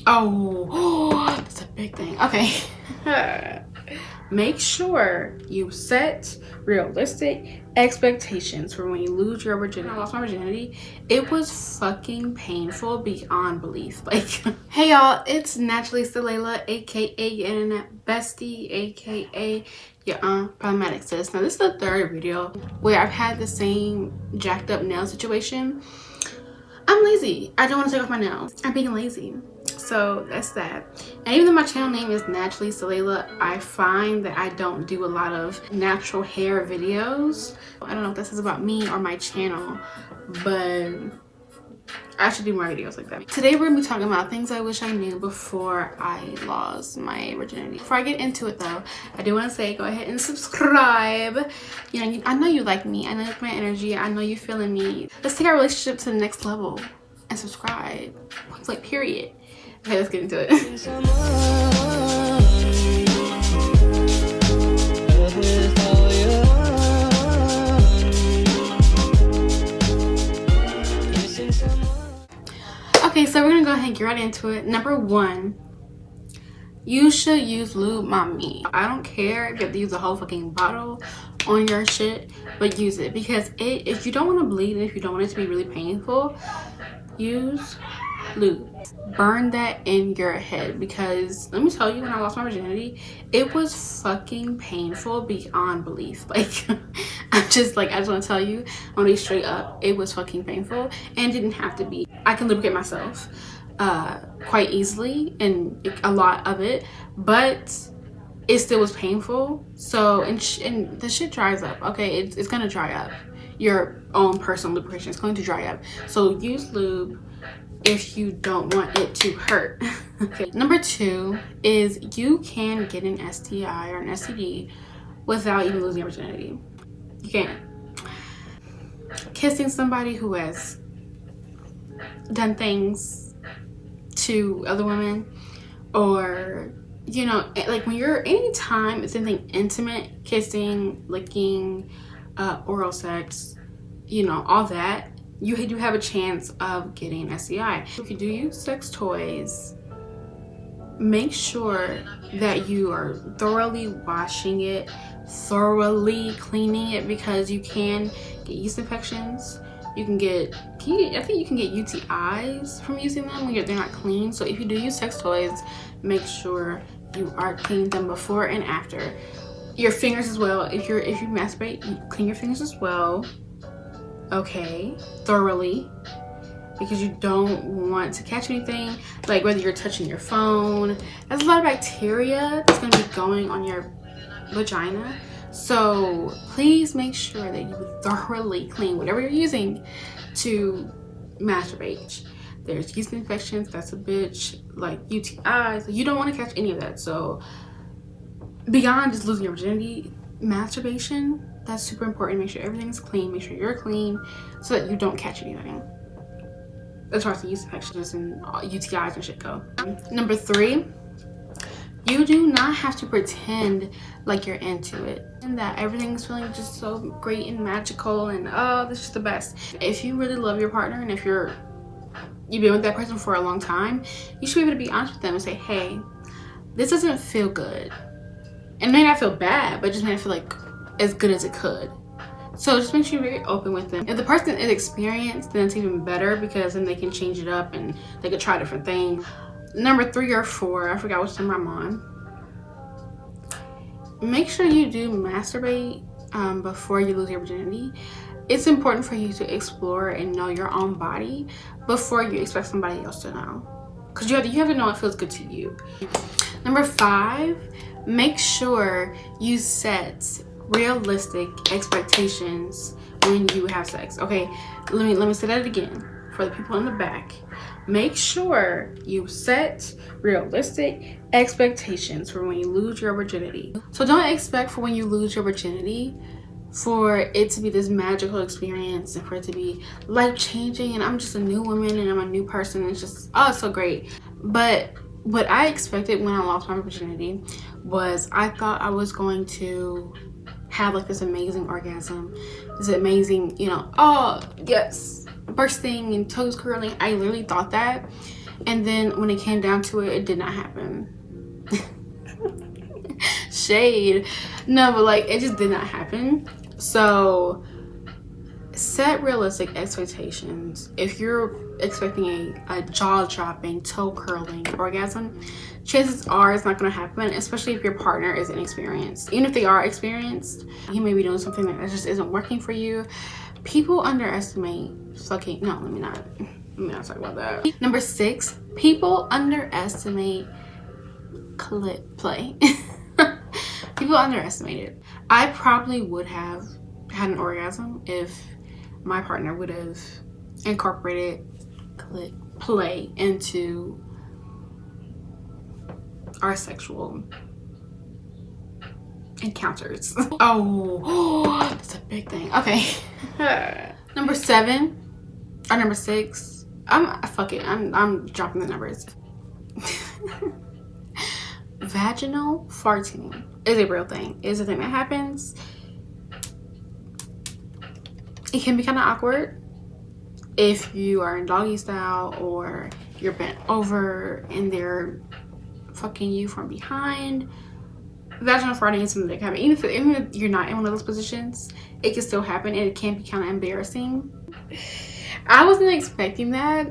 Oh, that's a big thing. Okay. Make sure you set realistic expectations for when you lose your virginity. I lost my virginity. It was fucking painful beyond belief. Like, hey y'all, it's Naturally Layla, aka your internet bestie, aka your problematic sis. Now this is the third video where I've had the same jacked up nail situation. I'm lazy. I don't want to take off my nails. I'm being lazy. So that's that. And even though my channel name is Naturally Layla, I find that I don't do a lot of natural hair videos. I don't know if this is about me or my channel, but I should do more videos like that. Today we're gonna be talking about things I wish I knew before I lost my virginity. Before I get into it though, I do want to say go ahead and subscribe. You know, I know you like me. I know you like my energy. I know you feeling me. Let's take our relationship to the next level and subscribe. Like, period. Okay, let's get into it. Okay, so we're gonna go ahead and get right into it. Number one, you should use lube, mommy. I don't care if you have to use a whole fucking bottle on your shit, but use it, because if you don't want to bleed and if you don't want it to be really painful, use lube. Burn that in your head, because let me tell you, when I lost my virginity, it was fucking painful beyond belief. Like, I just want to tell you, I'm gonna be straight up, it was fucking painful, and it didn't have to be. I can lubricate myself quite easily, and a lot of it, but it still was painful. So and the shit dries up. Okay, it's gonna dry up. Your own personal lubrication is going to dry up, so use lube if you don't want it to hurt. Okay. Number two is you can get an STI or an STD without even losing your virginity. You can. Kissing somebody who has done things to other women, or you know, like when you're anytime it's anything intimate, kissing, licking, oral sex, you know, all that, you do have a chance of getting an STI. If you do use sex toys, make sure that you are thoroughly washing it, thoroughly cleaning it, because you can get yeast infections. You can get, I think you can get UTIs from using them when they're not clean. So if you do use sex toys, make sure you are cleaning them before and after. Your fingers as well. If you masturbate, you clean your fingers as well. Okay, thoroughly, because you don't want to catch anything, like whether you're touching your phone. There's a lot of bacteria that's going to be going on your vagina, so please make sure that you thoroughly clean whatever you're using to masturbate. There's yeast infections, that's a bitch, like UTIs. You don't want to catch any of that. So beyond just losing your virginity, masturbation, that's super important. Make sure everything's clean, make sure you're clean, so that you don't catch anything as far as the yeast infections and UTIs and shit go. Number three, you do not have to pretend like you're into it and that everything's feeling just so great and magical and oh, this is the best. If you really love your partner, and if you've been with that person for a long time, you should be able to be honest with them and say, hey, this doesn't feel good. And it may not feel bad, but it just may not feel like as good as it could. So just make sure you're very open with them. If the person is experienced, then it's even better, because then they can change it up and they could try different things. Number 3 or 4, I forgot which number I'm on. Make sure you do masturbate before you lose your virginity. It's important for you to explore and know your own body before you expect somebody else to know, because you have to know what feels good to you. Number 5, make sure you set realistic expectations when you have sex. Okay, let me say that again for the people in the back. Make sure you set realistic expectations for when you lose your virginity. So don't expect for when you lose your virginity for it to be this magical experience and for it to be life-changing and I'm just a new woman and I'm a new person and it's just, oh, it's so great. But what I expected when I lost my virginity was I thought I was going to have like this amazing orgasm, this amazing, you know, oh yes, bursting and toes curling. I literally thought that, And then when it came down to it, it did not happen. Shade. No, but like, it just did not happen. So set realistic expectations. If you're expecting a jaw-dropping, toe-curling orgasm, chances are it's not going to happen, especially if your partner is inexperienced. Even if they are experienced, he may be doing something that just isn't working for you. People underestimate fucking... No, let me not talk about that. Number 6, people underestimate clit play. People underestimate it. I probably would have had an orgasm if my partner would have incorporated clit play into our sexual encounters. Oh, that's a big thing. Okay. Number 7 or number 6. Fuck it. I'm dropping the numbers. Vaginal farting is a real thing. It's a thing that happens. It can be kind of awkward if you are in doggy style or you're bent over and they're fucking you from behind. Vaginal farting is something that can happen. Even if you're not in one of those positions, it can still happen, and it can be kind of embarrassing. I wasn't expecting that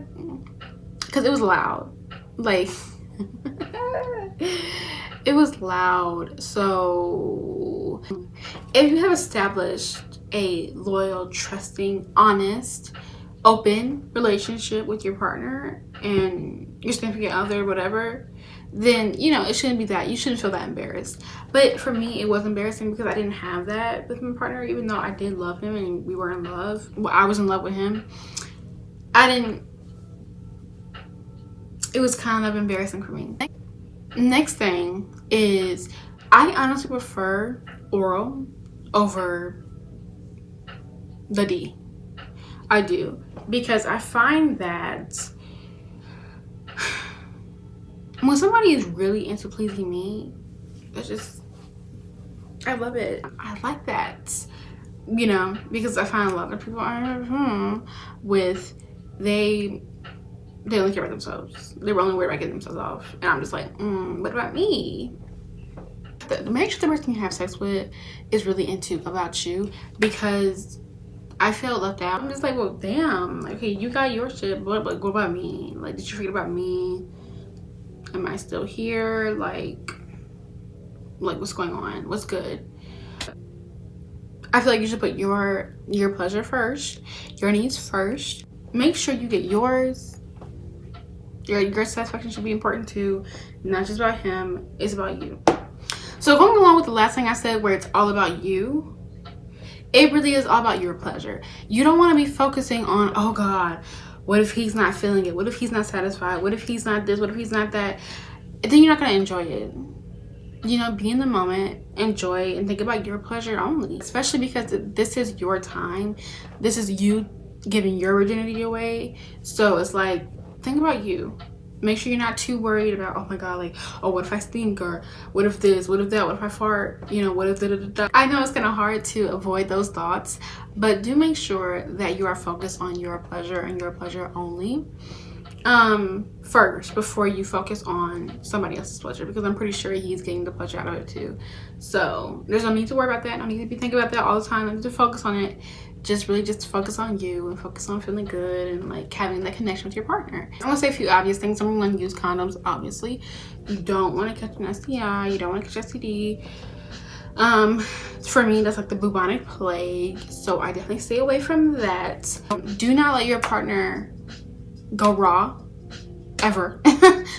because it was loud. Like, it was loud. So if you have established a loyal, trusting, honest, open relationship with your partner and your significant other, whatever, then, you know, it shouldn't be that. You shouldn't feel that embarrassed. But for me, it was embarrassing because I didn't have that with my partner, even though I did love him and we were in love. Well, I was in love with him. It was kind of embarrassing for me. Next thing is, I honestly prefer oral over the D. I do, because I find that when somebody is really into pleasing me, I love it. I like that, you know, because I find a lot of people are with they only care about themselves. They were only worried about getting themselves off, and I'm just like, what about me? Make sure the person you have sex with is really into about you, because I felt left out. I'm just like, well, damn. Okay, you got your shit, but what about me? Like, did you forget about me? Am I still here? Like what's going on? What's good? I feel like you should put your pleasure first, your needs first. Make sure you get yours. Your satisfaction should be important too. Not just about him, it's about you. So going along with the last thing I said, where it's all about you, it really is all about your pleasure. You don't want to be focusing on, oh God, what if he's not feeling it? What if he's not satisfied? What if he's not this? What if he's not that? Then you're not going to enjoy it. You know, be in the moment, enjoy, and think about your pleasure only. Especially because this is your time. This is you giving your virginity away. So it's like, think about you. Make sure you're not too worried about, oh my God, like, oh, what if I stink? Or what if this? What if that? What if I fart? You know, what if da-da-da-da? I know it's kind of hard to avoid those thoughts, but do make sure that you are focused on your pleasure and your pleasure only first, before you focus on somebody else's pleasure, because I'm pretty sure he's getting the pleasure out of it too. So there's no need to worry about that. No need to be thinking about that all the time. No need to focus on it. Just focus on you and focus on feeling good and like having that connection with your partner. I want to say a few obvious things. Number 1, use condoms. Obviously, you don't want to catch an STI. You don't want to catch STD. For me, that's like the bubonic plague, so I definitely stay away from that. Do not let your partner go raw ever.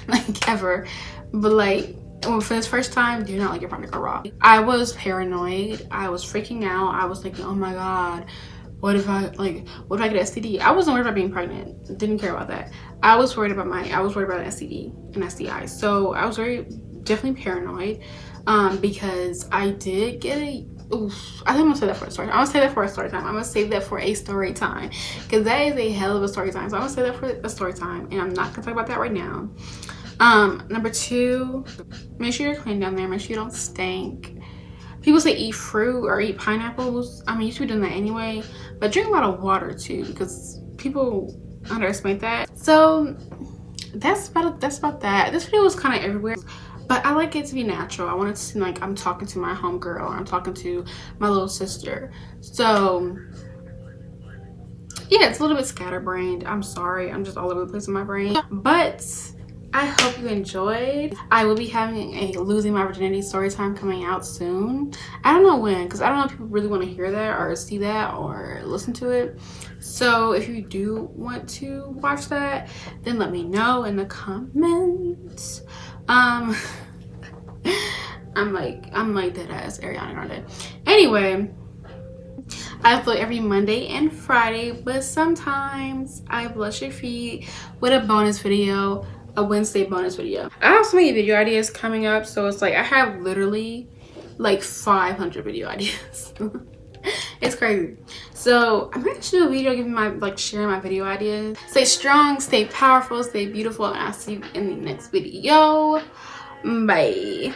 Like, ever. But like, for this first time, do not let your partner go raw. I was paranoid. I was freaking out. I was thinking, oh my God, what if I get an STD? I wasn't worried about being pregnant. Didn't care about that. I was worried about an STD and STI. So I was definitely paranoid, because I did get I think I'm gonna say that for a story. I'm gonna say that for a story time. I'm gonna save that for a story time, because that is a hell of a story time. So I'm gonna say that for a story time, and I'm not gonna talk about that right now. Number 2, make sure you're clean down there. Make sure you don't stink. People say eat fruit or eat pineapples. I mean, you should be doing that anyway, but drink a lot of water too, because people underestimate that. So that's about that. This video was kind of everywhere, but I like it to be natural. I want it to seem like I'm talking to my homegirl or I'm talking to my little sister. So yeah, it's a little bit scatterbrained. I'm sorry, I'm just all over the place in my brain, but I hope you enjoyed. I will be having a losing my virginity story time coming out soon. I don't know when, because I don't know if people really want to hear that or see that or listen to it. So if you do want to watch that, then let me know in the comments. I'm like dead ass Ariana Grande. Anyway, I upload every Monday and Friday, but sometimes I bless your feet with a bonus video, a Wednesday bonus video. I have so many video ideas coming up, so it's like I have literally like 500 video ideas. It's crazy. So I'm gonna do a video giving my sharing my video ideas. Stay strong, stay powerful, stay beautiful, and I'll see you in the next video. Bye.